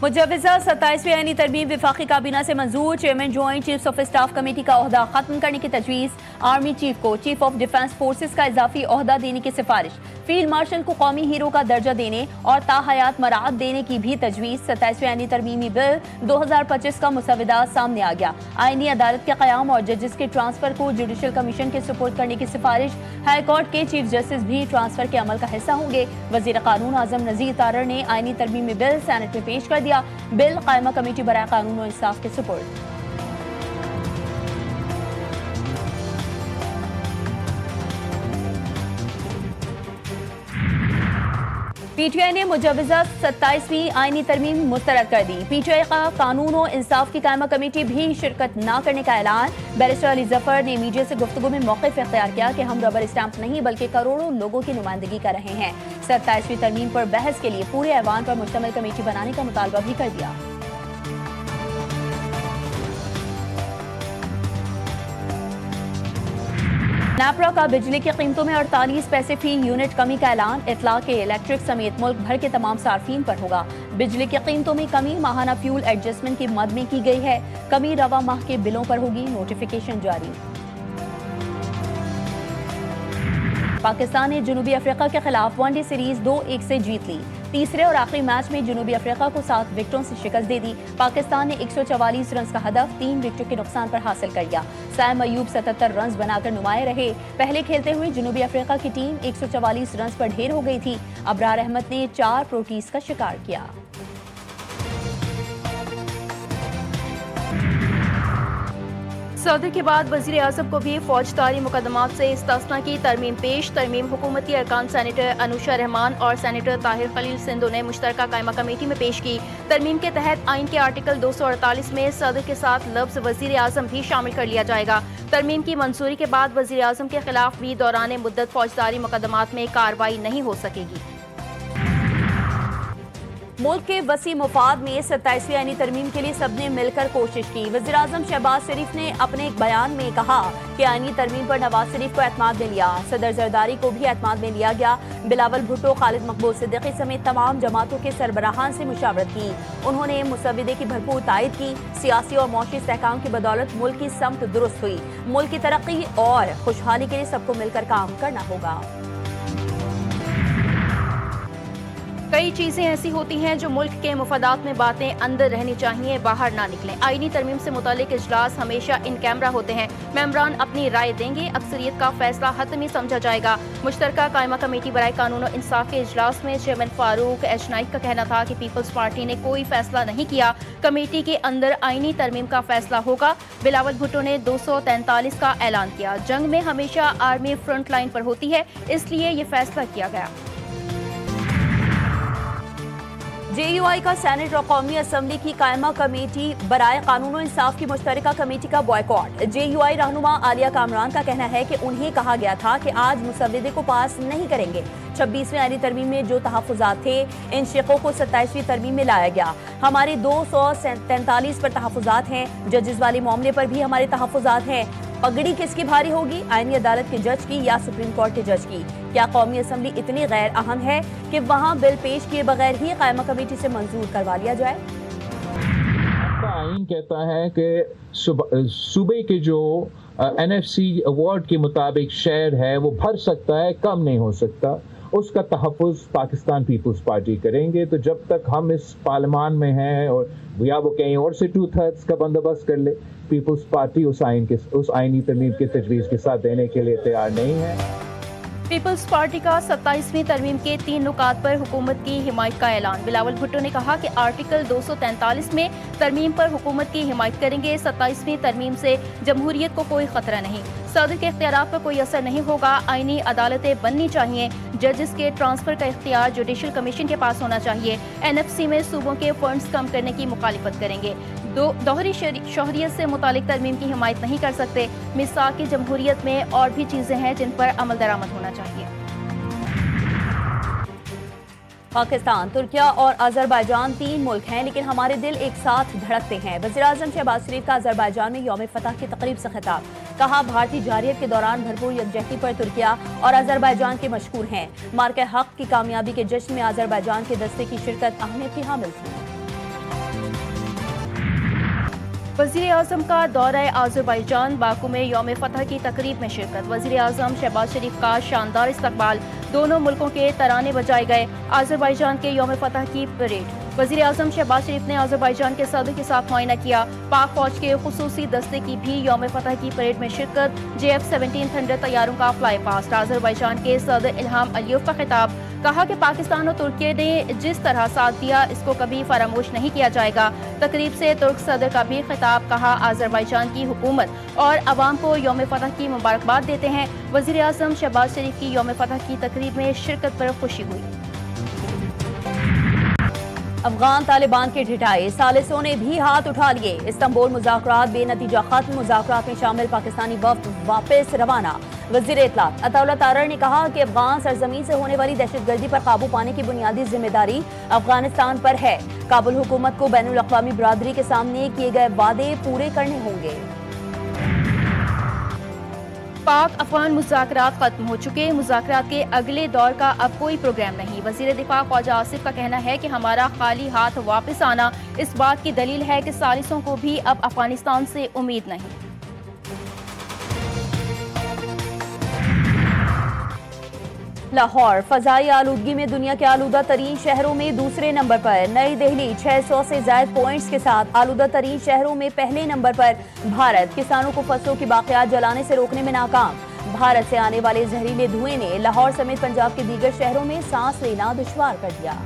मुजव्विज़ा 27वीं आईनी तरमीम विफाकी काबीना से मंजूर। Chairman joint chiefs of staff committee का ओहदा खत्म करने की तजवीज़। आर्मी चीफ को चीफ ऑफ डिफेंस फोर्सेस का इजाफी ओहदा देने की सिफारिश। फील्ड मार्शल को कौमी हीरो का दर्जा देने और ताहयात मराहत देने की भी तजवीज़। 27वीं आईनी तरमीमी बिल 2025 का मुसविदा सामने आ गया। आईनी अदालत के क़याम और जजेस के ट्रांसफर को जुडिशल कमीशन के सुपुर्द करने की सिफारिश। हाई कोर्ट के चीफ जस्टिस भी ट्रांसफर के अमल का हिस्सा होंगे। वज़ीर कानून आज़म नज़ीर तारड़ ने आईनी तरमीमी बिल सेनेट में पेश कर दिया। बिल कायमा कमेटी बराए कानून और इंसाफ के सुपुर्द। पीटीआई ने मुजव्विज़ा 27वीं आईनी तरमीम मुस्तरद कर दी। पीटीआई का कानून और इंसाफ की कायमा कमेटी भी शिरकत न करने का ऐलान। बैरिस्टर अली जफर ने मीडिया से गुफ्तगू में मौक़िफ़ इख्तियार किया कि हम रबर स्टैंप नहीं बल्कि करोड़ों लोगों की नुमाइंदगी कर रहे हैं। 27वीं तरमीम पर बहस के लिए पूरे ऐवान पर मुश्तमिल कमेटी बनाने का मुतालबा भी कर दिया। नेपरा का बिजली की कीमतों में 48 पैसे फी यूनिट कमी का ऐलान। इतलाक इलेक्ट्रिक समेत मुल्क भर के तमाम सार्फिन पर होगा। बिजली की कीमतों में कमी माहाना फ्यूल एडजस्टमेंट की मद में की गई है। कमी रवा माह के बिलों पर होगी। नोटिफिकेशन जारी। पाकिस्तान ने जनूबी अफ्रीका के खिलाफ वनडे सीरीज 2-1 से जीत ली। तीसरे और आखिरी मैच में जनूबी अफ्रीका को 7 विकेटों से शिकस्त दे दी। पाकिस्तान ने 144 रन का हदफ 3 विकेटों के नुकसान पर हासिल कर लिया। साइम अयूब 77 रन बनाकर नुमाए रहे। पहले खेलते हुए जनूबी अफ्रीका की टीम 144 रन पर ढेर हो गई थी। अबरार अहमद ने 4 प्रोटीज का शिकार किया। सदर के बाद वज़ीर आज़म को भी फौजदारी मुकदमात से इस्तिस्ना की तरमीम पेश। तरमीम हुकूमती अरकान सेनेटर अनुशा रहमान और सेनेटर ताहिर खलील सिंधु ने मुश्तरका कायमा कमेटी में पेश की। तरमीम के तहत आइन के आर्टिकल 248 में सदर के साथ लफ्ज़ वज़ीर आज़म भी शामिल कर लिया जाएगा। तरमीम की मंजूरी के बाद वज़ीर आज़म के खिलाफ भी दौरान मुद्दत फौजदारी मुकदमात में कार्रवाई नहीं हो सकेगी। मुल्क के वसी मुफाद में 27वीं आईनी तरमीम के लिए सबने मिलकर कोशिश की। वज़ीर आज़म शहबाज शरीफ ने अपने एक बयान में कहा कि आईनी तरमीम पर नवाज शरीफ को एतमाद में लिया। सदर जरदारी को भी एतमाद में लिया गया। बिलावल भुट्टो, खालिद मकबूल सिद्दीकी समेत तमाम जमातों के सरबराहान से मुशावरत की। उन्होंने मुसविदे की भरपूर तायद की। सियासी और मौशी इस्तेहकाम की बदौलत मुल्क की समत दुरुस्त हुई। मुल्क की तरक्की और खुशहाली के लिए सबको मिलकर काम करना होगा। कई चीजें ऐसी होती हैं जो मुल्क के मुफादात में बातें अंदर रहनी चाहिए, बाहर ना निकलें। आईनी तरमीम से मुतालिक इजलास हमेशा इन कैमरा होते हैं। मेंबरान अपनी राय देंगे। अक्सरियत का फैसला हतमी समझा जाएगा। मुश्तरका कायमा कमेटी बराए कानून और इंसाफ के इजलास में चेयरमैन फारूक एच नाइक का कहना था कि पीपल्स पार्टी ने कोई फैसला नहीं किया। कमेटी के अंदर आईनी तरमीम का फैसला होगा। बिलावल भुट्टो ने 243 का ऐलान किया। जंग में हमेशा आर्मी फ्रंट लाइन पर होती है, इसलिए ये फैसला किया गया। JUI का सेनेट और कौमी असम्बली की कायमा कमेटी बराए कानून और इंसाफ की मुश्तरका कमेटी का बॉयकॉट। JUI रहनुमा आलिया कामरान का कहना है कि उन्हें कहा गया था कि आज मुसविदे को पास नहीं करेंगे। 26वीं आईनी तरमीम में जो तहफ़्फ़ुज़ात थे, इन शिकों को 27वीं तरमीम में लाया गया। हमारे 243 पर तहफ़्फ़ुज़ात हैं। जजेस वाले मामले पर भी हमारे तहफ़्फ़ुज़ात हैं। पगड़ी किसकी भारी होगी, आईनी अदालत के जज की या सुप्रीम कोर्ट के जज की? क्या कौमी असम्बली इतनी गैर अहम है कि वहाँ बिल पेश किए बगैर ही कायमा कमेटी से मंजूर करवा लिया जाए? आइन कहता है कि सूबे के जो NFC अवार्ड के मुताबिक शेयर है वो भर सकता है, कम नहीं हो सकता। उसका तहफ़्फ़ुज़ पाकिस्तान पीपल्स पार्टी करेंगे। तो जब तक हम इस पार्लियामान में हैं और या वो कहीं और से 2/3 का बंदोबस्त कर ले, पीपल्स पार्टी उस आईनी तरमीम के तजवीज़ के साथ देने के लिए तैयार नहीं है। पीपल्स पार्टी का 27वीं तरमीम के 3 नुकात पर हुकूमत की हिमायत का ऐलान। बिलावल भुट्टो ने कहा कि आर्टिकल 243 में तरमीम पर हुकूमत की हिमायत करेंगे। 27वीं तरमीम से जमहूरियत को कोई खतरा नहीं। सदर के इख्तियारात पर कोई असर नहीं होगा। आईनी अदालतें बननी चाहिए। जजेस के ट्रांसफर का इख्तियार जुडिशल कमीशन के पास होना चाहिए। NFC में सूबों के फंड्स कम करने की मुखालिफत करेंगे। दोहरी शहरियत से मुतालिक तरमीम की हिमायत नहीं कर सकते। मिसाक की जमहूरियत में और भी चीजें हैं जिन पर अमल दरामद होना चाहिए। पाकिस्तान, तुर्किया और अजरबैजान 3 मुल्क हैं, लेकिन हमारे दिल एक साथ धड़कते हैं। वज़ीर आज़म शहबाज शरीफ का अजरबैजान में यौम फतह की तकरीब से खिताब। कहा, भारतीय जारियत के दौरान भरपूर यकजहती पर तुर्किया और अजरबैजान के मशहूर हैं। मार्के हक की कामयाबी के जश्न में अजरबैजान के दस्ते की शिरकत अहमियत की हामिल थी। वज़ीर आज़म का दौरा आज़रबाईजान, बाकू में यौम फतह की तकरीब में शिरकत। वज़ीर आज़म शहबाज शरीफ का शानदार इस्तकबाल, दोनों मुल्कों के तराने बजाए गए। आज़रबाईजान के यौम फतह की परेड। वज़ीर आज़म शहबाज शरीफ ने आज़रबाईजान के सदर के साथ मुआयना किया। पाक फौज के खुसूसी दस्ते की भी यौम फतह की परेड में शिरकत। JF-17 थंडर तैयारों का फ्लाई पास्ट। आज़रबाईजान के सदर इल्हाम अलियव का खिताब, कहा कि पाकिस्तान और तुर्की ने जिस तरह साथ दिया इसको कभी फरामोश नहीं किया जाएगा। तकरीब से तुर्क सदर का भी खिताब, कहा आज़रबाईजान की हुकूमत और अवाम को यौम फतह की मुबारकबाद देते हैं। वज़ीर आज़म शहबाज शरीफ की यौम फतह की तकरीब में शिरकत पर खुशी हुई। अफगान तालिबान के ढिठाए सालिसों ने भी हाथ उठा लिए। इस्तांबुल मुज़ाकरात बेनतीजा खत्म। मुज़ाकरात में शामिल पाकिस्तानी वफ़द वापस रवाना। वज़ीर इत्तलात अताउल्लाह तारर ने कहा कि अफगान सरजमीन से होने वाली दहशतगर्दी पर काबू पाने की बुनियादी जिम्मेदारी अफगानिस्तान पर है। काबुल हुकूमत को बैनुल अक़वामी बिरादरी के सामने किए गए वादे पूरे करने होंगे। पाक अफगान मुज़ाकरात खत्म हो चुके। मुज़ाकरात के अगले दौर का अब कोई प्रोग्राम नहीं। वज़ीर दिफा ख्वाजा आसिफ का कहना है कि हमारा खाली हाथ वापस आना इस बात की दलील है कि सालिसों को भी अब अफगानिस्तान से उम्मीद नहीं। लाहौर फजाई आलूदगी में दुनिया के आलूदा तरीन शहरों में दूसरे नंबर पर। नई दिल्ली 600 से ज्यादा पॉइंट्स के साथ आलूदा तरीन शहरों में पहले नंबर पर। भारत किसानों को फसलों की बाक़ियात जलाने से रोकने में नाकाम। भारत से आने वाले जहरीले धुएं ने लाहौर समेत पंजाब के दीगर शहरों में सांस लेना दुश्वार कर दिया।